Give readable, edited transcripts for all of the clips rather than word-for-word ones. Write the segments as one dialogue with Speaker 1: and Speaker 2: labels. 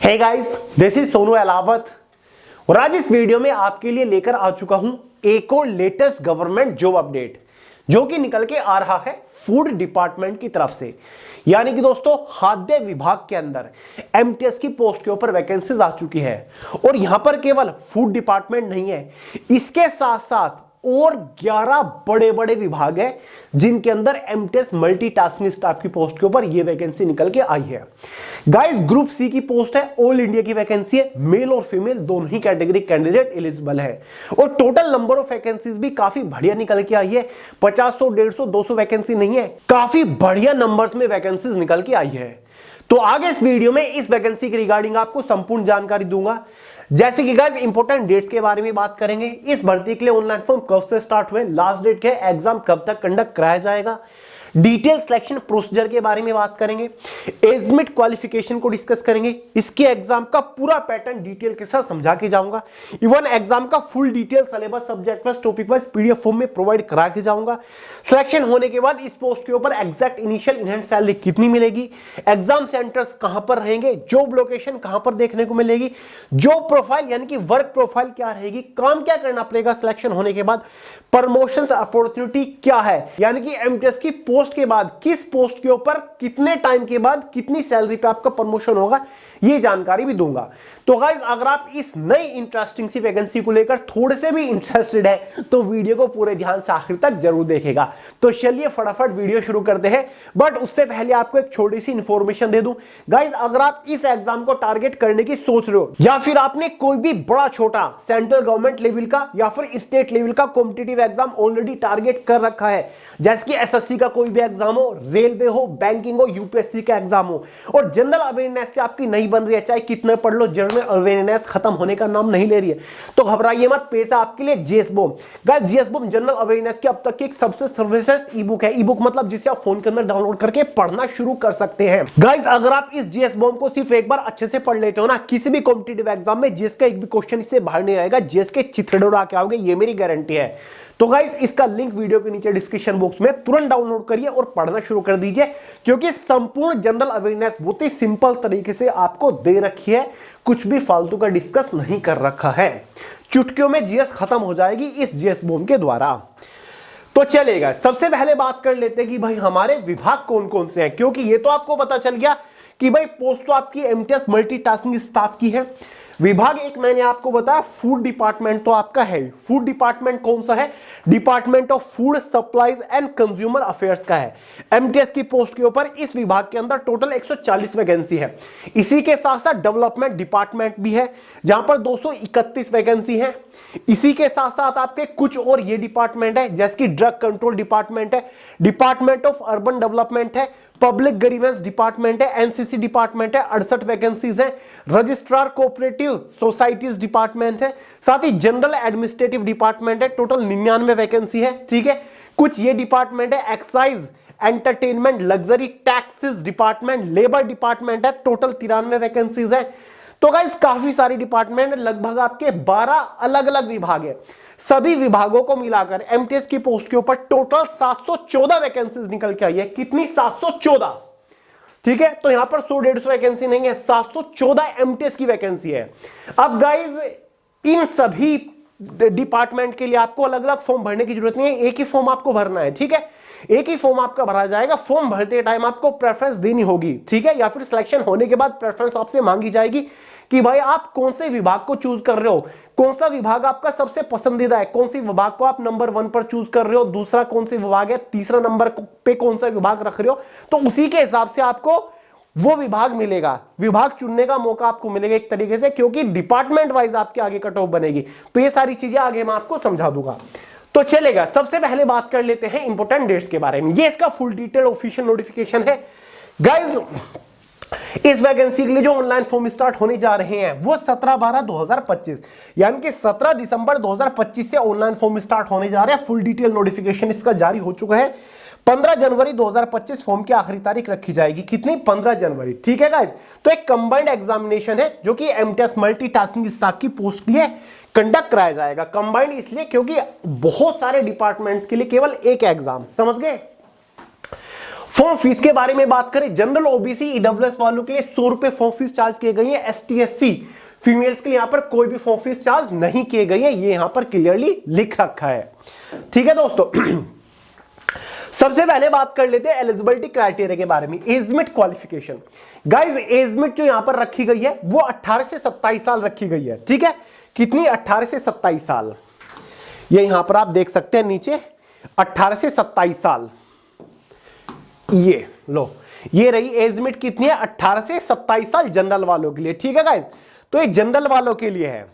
Speaker 1: Hey guys, this is Sonu Alawat और आज इस वीडियो में आपके लिए लेकर आ चुका हूं एक और लेटेस्ट गवर्नमेंट जॉब अपडेट जो कि निकल के आ रहा है फूड डिपार्टमेंट की तरफ से। यानी कि दोस्तों, खाद्य विभाग के अंदर एमटीएस की पोस्ट के ऊपर वैकेंसीज आ चुकी है और यहां पर केवल फूड डिपार्टमेंट नहीं है, इसके साथ साथ और 11 बड़े बड़े विभाग हैं जिनके अंदर एमटीएस मल्टीटास्किंग स्टाफ की पोस्ट के ऊपर यह वैकेंसी निकल के आई है। गाइस, ग्रुप सी की पोस्ट है, ऑल इंडिया की वैकेंसी है, मेल और फीमेल दोनों ही कैटेगरी कैंडिडेट एलिजिबल है और टोटल नंबर ऑफ वैकेंसीज भी काफी बढ़िया निकल के आई है। 50, 100, 150, 200 वैकेंसी नहीं है, काफी बढ़िया नंबर्स में वैकेंसीज निकल के आई है। तो आगे इस वीडियो में इस वैकेंसी के रिगार्डिंग आपको संपूर्ण जानकारी दूंगा, जैसे कि गाइस इंपॉर्टेंट डेट्स के बारे में बात करेंगे, इस भर्ती के लिए ऑनलाइन फॉर्म कब से स्टार्ट हुए, लास्ट डेट के एग्जाम कब तक कंडक्ट कराया जाएगा, डिटेल सिलेक्शन प्रोसीजर के बारे में बात करेंगे, एजमिट क्वालिफिकेशन को डिस्कस करेंगे, इसके एग्जाम का पूरा पैटर्न डिटेल के साथ समझा के जाऊंगा, इवन एग्जाम का full detail syllabus subject wise topic wise PDF form में प्रोवाइड करा के जाऊंगा। सिलेक्शन होने के बाद इस पोस्ट के ऊपर एग्जैक्ट इनिशियल इनहैंड सैलरी कितनी मिलेगी, एग्जाम सेंटर्स कहां पर रहेंगे, जॉब लोकेशन कहां पर देखने को मिलेगी, जॉब प्रोफाइल यानी कि वर्क प्रोफाइल क्या रहेगी, काम क्या करना पड़ेगा सिलेक्शन होने के बाद, प्रमोशन अपॉर्चुनिटी क्या है, यानी कि एमटीएस की पोस्ट के बाद किस पोस्ट के ऊपर कितने टाइम के बाद कितनी सैलरी पे आपका प्रमोशन होगा, ये जानकारी भी दूंगा। तो गाइस, अगर आप इस नई इंटरेस्टिंग सी वैकेंसी को लेकर थोड़े से भी इंटरेस्टेड है तो वीडियो को पूरे ध्यान से आखिर तक जरूर देखेगा। तो चलिए फटाफट वीडियो शुरू करते हैं, बट उससे पहले आपको एक छोटी सी इंफॉर्मेशन दे दूं। गाइस, अगर आप इस एग्जाम को टारगेट करने की सोच रहे हो या फिर आपने कोई भी बड़ा छोटा सेंट्रल गवर्नमेंट लेवल का या फिर स्टेट लेवल का कॉम्पिटिटिव एग्जाम ऑलरेडी टारगेट कर रखा है, जैसे कि एसएससी का कोई भी एग्जाम हो, रेलवे हो, बैंकिंग हो, यूपीएससी का एग्जाम हो, और जनरल अवेयरनेस से आपकी नहीं बन रही है, चाहे कितने पढ़ लो जनरल अवेयरनेस खत्म होने का नाम नहीं ले रही है, तो घबराइए मत, पेश है आपके लिए जीएसबॉम। गाइस, जीएसबॉम जनरल अवेयरनेस की अब तक की एक सबसे सर्वश्रेष्ठ ई बुक है। ई बुक मतलब जिसे आप फोन के अंदर डाउनलोड करके पढ़ना शुरू कर सकते हैं। गाइस, अगर आप इस जीएसबॉम को सिर्फ एक बार अच्छे से पढ़ लेते हो ना, किसी भी कॉम्पिटिटिव एग्जाम में जीएस का एक भी क्वेश्चन इससे बाहर नहीं आएगा, जीएस के चिथड़े उड़ा के आओगे, ये मेरी गारंटी है। तो गाइस, इसका लिंक वीडियो के नीचे डिस्क्रिप्शन बॉक्स में तुरंत डाउनलोड करिए और पढ़ना शुरू कर दीजिए, क्योंकि संपूर्ण जनरल अवेयरनेस बहुत ही सिंपल तरीके से आपको दे रखी है, कुछ भी फालतू का डिस्कस नहीं कर रखा है। चुटकियों में जीएस खत्म हो जाएगी इस जीएस बॉम के द्वारा। तो चलेगा, सबसे पहले बात कर लेते हैं कि भाई हमारे विभाग कौन कौन से हैं, क्योंकि ये तो आपको पता चल गया कि भाई पोस्ट तो आपकी एमटीएस मल्टीटास्किंग स्टाफ की है। विभाग एक मैंने आपको बताया फूड डिपार्टमेंट तो आपका है। फूड डिपार्टमेंट कौन सा है? Department of food supplies and consumer affairs का है। एमटीएस की पोस्ट के ऊपर इस विभाग के अंदर टोटल 140 वैकेंसी है। इसी के साथ साथ डेवलपमेंट डिपार्टमेंट भी है जहां पर 231 वैकेंसी है। इसी के साथ साथ आपके कुछ और ये डिपार्टमेंट है, जैसे कि ड्रग कंट्रोल डिपार्टमेंट है, डिपार्टमेंट ऑफ अर्बन डेवलपमेंट है, पब्लिक ग्रीवेंस डिपार्टमेंट है, एनसीसी डिपार्टमेंट है, 68 वैकेंसीज है, रजिस्ट्रार कोऑपरेटिव सोसाइटीज डिपार्टमेंट है, साथ ही जनरल एडमिनिस्ट्रेटिव डिपार्टमेंट है, टोटल 99 वैकेंसी है। ठीक है, कुछ ये डिपार्टमेंट है, excise entertainment luxury taxes department, labour department है, टोटल 93 वैकेंसीज है। तो गाइस, काफी सारी डिपार्टमेंट, लगभग आपके 12 अलग अलग विभाग है। सभी विभागों को मिलाकर एमटीएस की पोस्ट के ऊपर टोटल 714 वैकेंसीज निकल के आई है। कितनी? 714। ठीक है, तो यहां पर 100-150 वैकेंसी नहीं है, 714 एमटीएस की वैकेंसी है। अब गाइज, इन सभी डिपार्टमेंट के लिए आपको अलग अलग फॉर्म भरने की जरूरत नहीं है, एक ही फॉर्म आपको भरना है। ठीक है, एक ही फॉर्म आपका भरा जाएगा। फॉर्म भरते टाइम आपको प्रेफरेंस देनी होगी, ठीक है, या फिर सिलेक्शन होने के बाद प्रेफरेंस आपसे मांगी जाएगी कि भाई आप कौन से विभाग को चूज कर रहे हो, कौन सा विभाग आपका सबसे पसंदीदा है, कौन सी विभाग को आप नंबर 1 पर चूज कर रहे हो, दूसरा कौन सी विभाग है, तीसरा नंबर पे कौन सा विभाग रख रहे हो, तो उसी के हिसाब से आपको वो विभाग मिलेगा, विभाग चुनने का मौका आपको मिलेगा एक तरीके से, क्योंकि डिपार्टमेंट वाइज आपके आगे कट ऑफ बनेगी। तो ये सारी चीजें आगे मैं आपको समझा दूंगा। तो चलेगा, सबसे पहले बात कर लेते हैं इंपोर्टेंट डेट्स के बारे में। ये इसका फुल डिटेल ऑफिशियल नोटिफिकेशन है। गाइज, इस वैकेंसी के लिए जो ऑनलाइन फॉर्म स्टार्ट होने जा रहे हैं वो 17/12/2025 यानी कि 17 दिसंबर 2025 से ऑनलाइन फॉर्म स्टार्ट होने जा रहे हैं। फुल डिटेल नोटिफिकेशन इसका जारी हो चुका है। 15 जनवरी 2025 फॉर्म की आखिरी तारीख रखी जाएगी। कितनी? 15 जनवरी। ठीक है गाइस, तो एक कंबाइंड एग्जामिनेशन है जो कि एमटीएस मल्टीटास्किंग स्टाफ की पोस्ट के लिए कंडक्ट कराया जाएगा। कंबाइंड इसलिए क्योंकि बहुत सारे डिपार्टमेंट्स के लिए केवल एक एग्जाम, समझ गए। फॉर्म फीस के बारे में बात करें, जनरल ओबीसी ईडब्ल्यूएस वालों के लिए 100 रुपए फॉर्म फीस चार्ज किए गई है। एसटी एससी फीमेल्स के लिए यहां पर कोई भी फॉर्म फीस चार्ज नहीं किए गई है, ये यहां पर क्लियरली लिख रखा है। ठीक है दोस्तों, सबसे पहले बात कर लेते हैं एलिजिबिलिटी क्राइटेरिया के बारे में। Age limit qualification, guys age limit जो यहां पर रखी गई है वो 18 से 27 साल रखी गई है। ठीक है, कितनी? 18 से 27 साल। ये यहां पर आप देख सकते हैं नीचे 18 से 27 साल, ये लो, ये रही एज लिमिट कितनी है? 18 से 27 साल जनरल वालों के लिए। ठीक है गाइस, तो ये जनरल वालों के लिए है।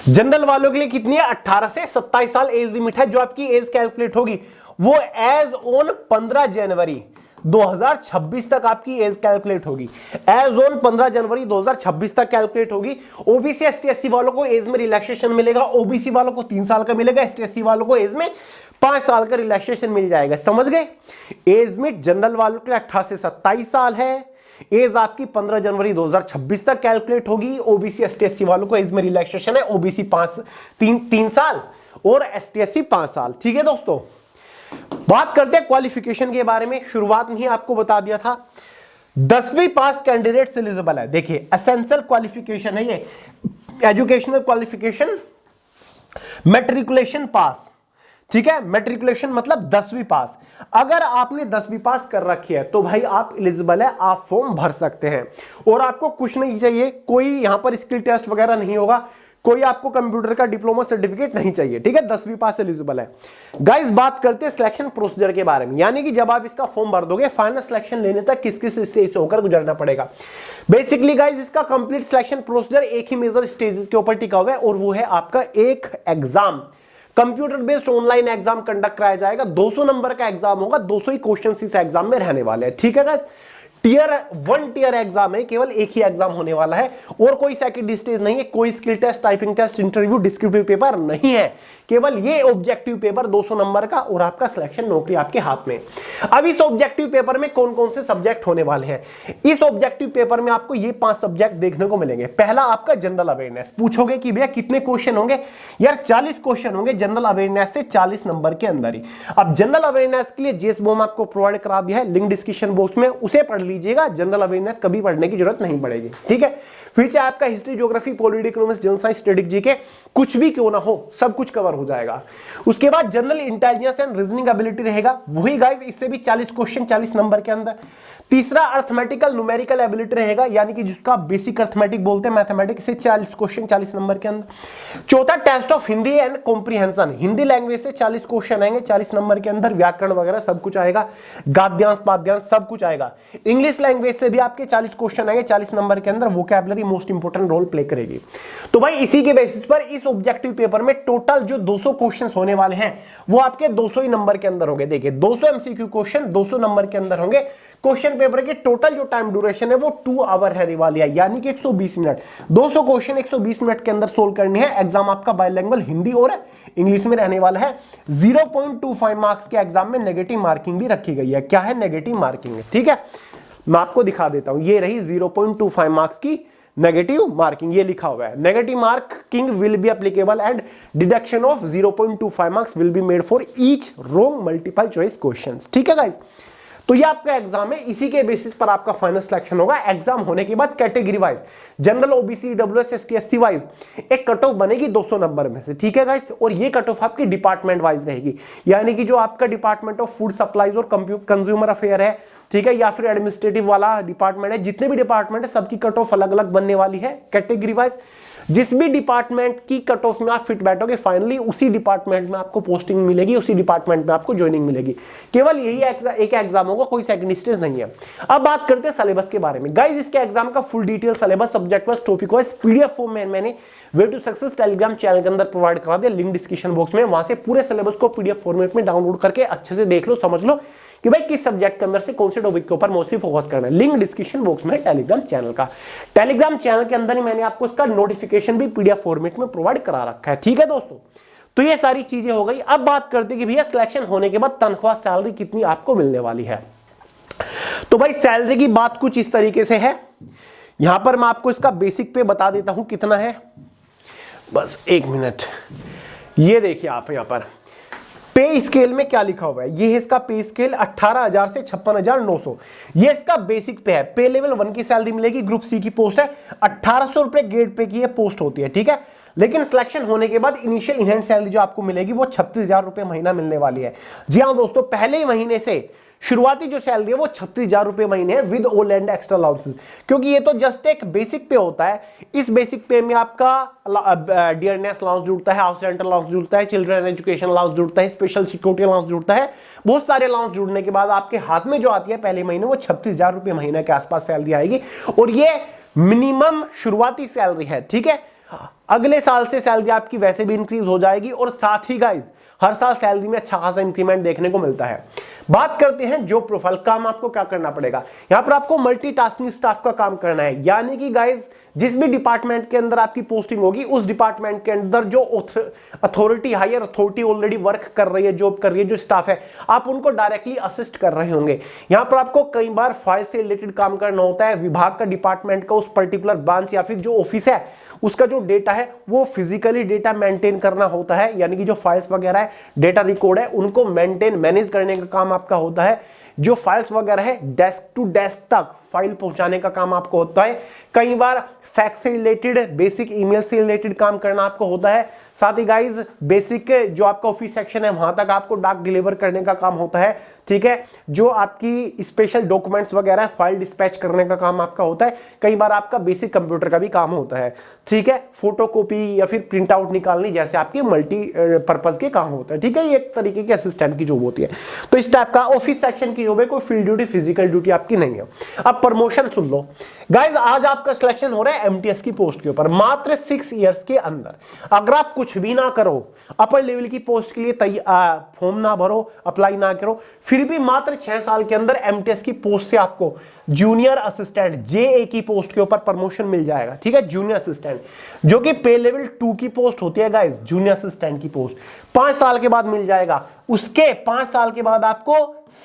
Speaker 1: जनरल वालों के लिए कितनी है? 18 से 27 साल एज लिमिट है। जो आपकी एज कैलकुलेट होगी वो एज ऑन 15 जनवरी 2026 तक आपकी एज कैलकुलेट होगी। एज ऑन 15 जनवरी 2026 तक कैलकुलेट होगी। ओबीसी एसटी एससी वालों को एज में रिलैक्सेशन मिलेगा। ओबीसी वालों को 3 साल का मिलेगा, एसटी एससी वालों को एज में 5 साल का रिलैक्सेशन मिल जाएगा। समझ गए? एज लिमिट जनरल वालों के लिए 18 से 27 साल है। एज आपकी 15 जनवरी 2026 तक कैलकुलेट होगी। ओबीसी एसटी एससी वालों को एज में रिलैक्सेशन है। ओबीसी 3 साल और एसटी एससी 5 साल। ठीक है दोस्तों, बात करते हैं क्वालिफिकेशन के बारे में। शुरुआत में ही आपको बता दिया था 10वीं पास कैंडिडेट एलिजिबल है। देखिए एसेंशियल क्वालिफिकेशन है ये, एजुकेशनल क्वालिफिकेशन, मैट्रिकुलेशन पास। ठीक है, मैट्रिकुलेशन मतलब 10वीं पास। अगर आपने 10वीं पास कर रखी है तो भाई आप एलिजिबल है, आप फॉर्म भर सकते हैं। और आपको कुछ नहीं चाहिए, कोई यहां पर स्किल टेस्ट वगैरह नहीं होगा, कोई आपको कंप्यूटर का डिप्लोमा सर्टिफिकेट नहीं चाहिए। ठीक है, 10वीं पास एलिजिबल है। गाइस बात करते हैं सिलेक्शन प्रोसीजर के बारे में, यानी कि जब आप इसका फॉर्म भर दोगे फाइनल सिलेक्शन लेने तक किस किस स्टेज से होकर गुजरना पड़ेगा। बेसिकली गाइस इसका कंप्लीट सिलेक्शन प्रोसीजर एक ही मेजर स्टेज के ऊपर टिका हुआ है और वो है आपका एक exam, computer based online exam conduct कराया जाएगा। 200 नंबर का एग्जाम होगा, 200 ही क्वेश्चन इस एग्जाम में रहने वाले हैं। ठीक है गाइस, टियर 1 टियर एग्जाम है, केवल एक ही एग्जाम होने वाला है और कोई सेकंड स्टेज नहीं है, कोई skill test, typing test, interview, descriptive paper नहीं है, केवल ये ऑब्जेक्टिव पेपर 200 नंबर का और आपका सिलेक्शन नौकरी आपके हाथ में। अब इस ऑब्जेक्टिव पेपर में कौन कौन से सब्जेक्ट होने वाले हैं? इस ऑब्जेक्टिव पेपर में आपको ये 5 सब्जेक्ट देखने को मिलेंगे। पहला आपका जनरल अवेयरनेस। पूछोगे कि भैया कितने क्वेश्चन होंगे? यार 40 क्वेश्चन होंगे जनरल अवेयरनेस से 40 नंबर के अंदर ही। अब जनरल अवेयरनेस के लिए जेएस बॉम आपको प्रोवाइड करा दिया है, लिंक डिस्क्रिप्शन बॉक्स में, उसे पढ़ लीजिएगा। जनरल अवेयरनेस कभी पढ़ने की जरूरत नहीं पड़ेगी। ठीक है, फिर चाहे आपका history, geography, polity, economics, general science, statistics, GK कुछ भी क्यों ना हो, सब कुछ कवर हो जाएगा। उसके बाद general intelligence and reasoning ability रहेगा, वही गाइस इससे भी 40 क्वेश्चन 40 नंबर के अंदर। तीसरा अर्थमेटिकल न्यूमेरिकल एबिलिटी रहेगा, यानी कि जिसका बेसिक अर्थमेटिक बोलते हैं, मैथमेटिक्स से 40 क्वेश्चन 40 नंबर के अंदर। चौथा test of Hindi and comprehension, Hindi language से 40 क्वेश्चन आएंगे 40 नंबर के अंदर, व्याकरण वगैरह सब कुछ आएगा, गाद्यांश पाद्यांश सब कुछ आएगा। इंग्लिश लैंग्वेज से भी आपके 40 क्वेश्चन आएंगे 40 नंबर के अंदर, vocabulary most important role play करेगी। तो भाई इसी के बेसिस पर इस ऑब्जेक्टिव पेपर में टोटल जो 200 क्वेश्चंस होने वाले हैं वो आपके 200 ही नंबर के अंदर होंगे। देखिए 200 एमसीक्यू क्वेश्चन 200 नंबर के अंदर होंगे। क्वेश्चन पेपर के टोटल जो टाइम ड्यूरेशन है वो 2 आवर रहने वाली है, यानी कि 120 मिनट। 200 क्वेश्चन 120 मिनट के अंदर सोल्व करनी है। एग्जाम आपका बाइलिंगुअल हिंदी और इंग्लिश में रहने वाला है। 0.25 मार्क्स के एग्जाम में नेगेटिव मार्किंग भी रखी गई है। क्या है? Negative marking. ठीक है, मैं आपको दिखा देता हूं, ये रही 0.25 मार्क्स की नेगेटिव मार्किंग, ये लिखा हुआ है। Negative marking will be applicable and deduction of 0.25 marks will be made for each wrong multiple choice questions. ठीक है गाइस, तो ये आपका एग्जाम है, इसी के बेसिस पर आपका फाइनल सिलेक्शन होगा। एग्जाम होने के बाद category wise general, OBC, WS, ST, SC wise एक कट ऑफ बनेगी 200 नंबर में से। ठीक है गाइस, और ये कट ऑफ आपकी डिपार्टमेंट वाइज रहेगी, यानी कि जो आपका डिपार्टमेंट ऑफ फूड सप्लाईज और कंज्यूमर अफेयर है, ठीक है, या फिर एडमिनिस्ट्रेटिव वाला डिपार्टमेंट है, जितने भी डिपार्टमेंट है सबकी कट ऑफ अलग अलग बनने वाली है कैटेगरी वाइज। जिस भी डिपार्टमेंट की कट ऑफ में आप फिट बैठोगे फाइनली उसी डिपार्टमेंट में आपको पोस्टिंग मिलेगी, उसी डिपार्टमेंट में आपको ज्वाइनिंग मिलेगी। केवल यही एक एग्जाम होगा, कोई सेकंड स्टेज नहीं है। अब बात करते हैं सिलेबस के बारे में। गाइस इसके एग्जाम का full detail syllabus, subject wise, topic wise PDF form में मैंने way to success Telegram channel के अंदर प्रोवाइड करा दिया, लिंक डिस्क्रिप्शन बॉक्स में। वहां से पूरे सिलेबस को पीडीएफ फॉर्मेट में डाउनलोड करके अच्छे से देख लो, समझ लो कि भाई किस सब्जेक्ट के अंदर से कौन से टॉपिक के ऊपर मोस्टली फोकस करना है। लिंक डिस्क्रिप्शन बॉक्स में टेलीग्राम चैनल का, टेलीग्राम चैनल के अंदर ही मैंने आपको इसका नोटिफिकेशन भी पीडीएफ फॉर्मेट में प्रोवाइड करा रखा है। ठीक है दोस्तों, तो ये सारी चीजें हो गई। अब बात करते हैं कि भैया सिलेक्शन होने के बाद तनख्वाह सैलरी कितनी आपको मिलने वाली है। तो भाई सैलरी की बात कुछ इस तरीके से है, यहां पर मैं आपको इसका बेसिक पे बता देता हूं कितना है, बस 1 मिनट। ये देखिए आप यहां पर पे स्केल में क्या लिखा हुआ है, ये है इसका पे स्केल 18,000 से 56,900। ये इसका बेसिक पे है। पे लेवल 1 की सैलरी मिलेगी, ग्रुप सी की पोस्ट है, 1800 रुपए गेट पे की ये पोस्ट होती है, ठीक है। लेकिन सिलेक्शन होने के बाद इनिशियल इनहैंड सैलरी जो आपको मिलेगी वो 36,000 रुपए महीना मिलने वाली है। जी हाँ दोस्तों, पहले ही महीने से शुरुआती जो सैलरी है वो 36,000 रुपए महीने है with all and extra allowances, क्योंकि ये तो जस्ट एक बेसिक पे होता है। इस बेसिक पे में आपका डियरनेस अलाउंस जुड़ता है, हाउस रेंट अलाउंस जुड़ता है, चिल्ड्रन एजुकेशन अलाउंस जुड़ता है, स्पेशल सिक्योरिटी अलाउंस जुड़ता है। बहुत सारे अलाउंस जुड़ने के बाद आपके हाथ में जो आती है पहले महीने वो 36,000 रुपए महीने के आसपास सैलरी आएगी, और ये मिनिमम शुरुआती सैलरी है, ठीक है। अगले साल से सैलरी आपकी वैसे भी इंक्रीज हो जाएगी, और साथ ही गाइस हर साल सैलरी में अच्छा खासा इंक्रीमेंट देखने को मिलता है। बात करते हैं जॉब प्रोफाइल। काम आपको क्या करना पड़ेगा, यहां पर आपको मल्टीटास्किंग स्टाफ का काम करना है, यानी कि गाइस जिस भी डिपार्टमेंट के अंदर आपकी पोस्टिंग होगी उस डिपार्टमेंट के अंदर जो authority, higher authority already work कर रही है, जॉब कर रही है, जो स्टाफ है, आप उनको डायरेक्टली असिस्ट कर रहे होंगे। यहां पर आपको कई बार फाइल से रिलेटेड काम करना होता है, विभाग का, डिपार्टमेंट का, उस पर्टिकुलर ब्रांच या फिर जो ऑफिस है उसका जो डेटा है वो फिजिकली डेटा मेंटेन करना होता है, यानी कि जो फाइल्स वगैरह है, डेटा रिकॉर्ड है, उनको मेंटेन, मैनेज करने का काम आपका होता है। जो फाइल्स वगैरह है डेस्क टू डेस्क तक फाइल पहुंचाने का काम आपको होता है। कई बार फैक्स से रिलेटेड, बेसिक ईमेल से रिलेटेड काम करना आपको होता है। साथ ही गाइज बेसिक जो आपका ऑफिस सेक्शन है वहां तक आपको डाक डिलीवर करने का काम होता है, ठीक है। जो आपकी स्पेशल डॉक्यूमेंट्स वगैरह फाइल डिस्पैच करने का काम आपका होता है। कई बार आपका बेसिक कंप्यूटर का भी काम होता है, ठीक है। फोटोकॉपी या फिर प्रिंट आउट निकालनी जैसे आपके मल्टी पर्पज के काम होता है, ठीक है। ये एक तरीके की असिस्टेंट की जॉब होती है। तो इस टाइप का ऑफिस सेक्शन की जॉब है, कोई फील्ड ड्यूटी, फिजिकल ड्यूटी आपकी नहीं है। अब प्रमोशन सुन लो गाइज, आज आपका सिलेक्शन हो रहा है एमटीएस की पोस्ट के ऊपर, मात्र 6 इयर्स के अंदर। अगर आप कुछ भी ना करो, अपर लेवल की पोस्ट के लिए फॉर्म ना भरो, अप्लाई ना करो, फिर भी मात्र 6 साल के अंदर एमटीएस की पोस्ट से आपको जूनियर असिस्टेंट, जेए की पोस्ट के ऊपर प्रमोशन मिल जाएगा, ठीक है। जूनियर असिस्टेंट जो कि पे लेवल 2 की पोस्ट होती है गाइज, जूनियर असिस्टेंट की पोस्ट 5 साल के बाद मिल जाएगा। उसके 5 साल के बाद आपको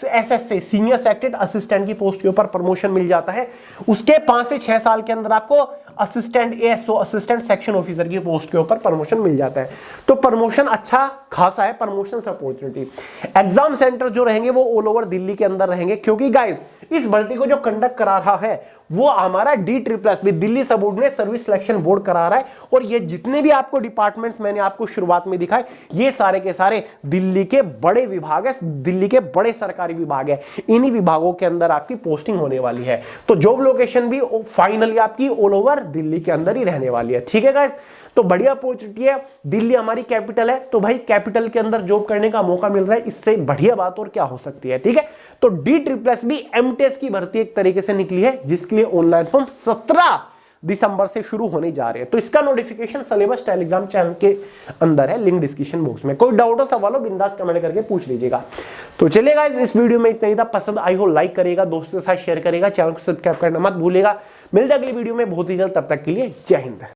Speaker 1: एसएससी, सीनियर सेक्रेटरी असिस्टेंट की पोस्ट के ऊपर प्रमोशन मिल जाता है। उसके 5 से 6 साल के अंदर आपको assistant ASO, assistant section officer की पोस्ट के ऊपर प्रमोशन मिल जाता है। तो प्रमोशन अच्छा खासा है, प्रमोशन अपॉर्चुनिटी। एग्जाम सेंटर जो रहेंगे वो ऑल ओवर दिल्ली के अंदर रहेंगे, क्योंकि गाइस इस भर्ती को जो कंडक्ट करा रहा है वो हमारा DSSB, Delhi subordinate service selection board करा रहा है। और ये जितने भी आपको डिपार्टमेंट्स मैंने आपको शुरुआत में दिखाए, ये सारे के सारे दिल्ली के बड़े विभाग है, दिल्ली के बड़े सरकारी विभाग है। इन्हीं विभागों के अंदर आपकी पोस्टिंग होने वाली है। तो जॉब लोकेशन भी फाइनली आपकी ऑल ओवर दिल्ली के अंदर ही रहने वाली है, ठीक है गाइस। तो बढ़िया अपॉर्चुनिटी है, दिल्ली हमारी कैपिटल है, तो भाई कैपिटल के अंदर जॉब करने का मौका मिल रहा है, इससे बढ़िया बात और क्या हो सकती है, ठीक है। तो DSSB एमटीएस की भर्ती एक तरीके से निकली है, जिसके लिए ऑनलाइन फॉर्म 17 दिसंबर से शुरू होने जा रहे हैं। तो इसका नोटिफिकेशन सिलेबस टेलीग्राम चैनल के अंदर है, लिंक डिस्क्रिप्शन बॉक्स में। कोई डाउट हो, सवाल हो, बिंदास कमेंट करके पूछ लीजिएगा। तो चलिए गाइस, इस वीडियो में इतना ही था। पसंद आई हो लाइक करेगा, दोस्तों के साथ शेयर करेगा, चैनल को सब्सक्राइब करना मत भूलेगा। मिल जाएगी वीडियो में बहुत ही जल्द, तब तक के लिए जय हिंद।